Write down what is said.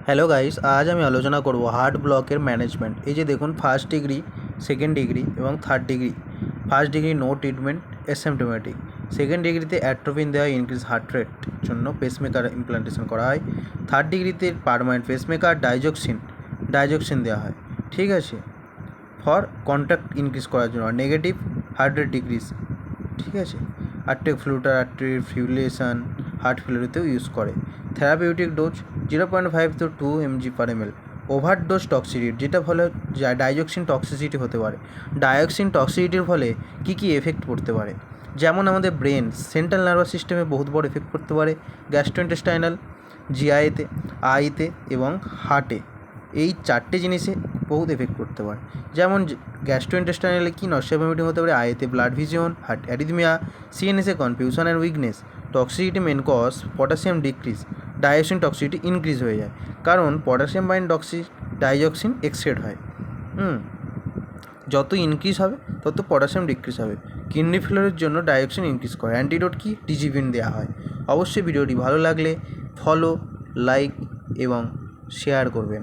Hello guys, আজ আমি আলোচনা করব হার্ট ব্লকের ম্যানেজমেন্ট। এই যে দেখুন, ফার্স্ট ডিগ্রি, সেকেন্ড ডিগ্রি এবং third degree. First degree no treatment, asymptomatic. Second ডিগ্রিতে অ্যাট্রোপিন দেওয়া হয় ইনক্রিজ হার্ট রেট জন্য, পেসমেকার ইমপ্লান্টেশন করা হয়। থার্ড ডিগ্রিতে পার্মানেন্ট পেসমেকার ডাইজক্সিন দেওয়া হয়, ঠিক আছে, ফর কন্ট্যাক্ট ইনক্রিজ করার জন্য। নেগেটিভ হার্ট রেট ডিক্রিজ, ঠিক আছে। আর্টেক ফ্লুটার, আর্টেরিয়াল ফিব্রিলেশন, হার্ট ফেলিউরিতেও ইউজ করে। Therapeutic dose 0.5 to 2 mg per ml। Overdose toxicity, যেটা ফলে ডাইজক্সিন টক্সিসিটি হতে পারে। ডাইজক্সিন টক্সিসিটির ফলে কী কী এফেক্ট পড়তে পারে, যেমন আমাদের ব্রেন, সেন্ট্রাল নার্ভাস সিস্টেমে বহুত বড় এফেক্ট পড়তে পারে। গ্যাস্ট্রোইন্টেস্টাইনাল, জিআইতে, আইতে এবং হার্টে, এই চারটে জিনিসে বহুত এফেক্ট করতে পারে। যেমন গ্যাস্ট্রোইন্টেস্টাইনালে কী নস্যা ভমিটিং হতে পারে, আইতে ব্লাড ভিশন, হার্ট অ্যারিথমিয়া, সিএনএসে confusion and weakness. Toxicity main cause potassium decrease, digoxin toxicity increase হয়ে যায়, কারণ পটাশিয়াম বাইন্ড ডাইজক্সিন এক্সেড হয়। যত ইনক্রিজ হবে তত পটাশিয়াম ডিক্রিজ হবে। কিডনি ফেলিওরের জন্য ডাইজক্সিন ইনক্রিজ করে। অ্যান্টিডোট কি, টিজিভিন দেওয়া হয়। অবশ্যই ভিডিওটি ভালো লাগলে ফলো, লাইক এবং শেয়ার করবেন।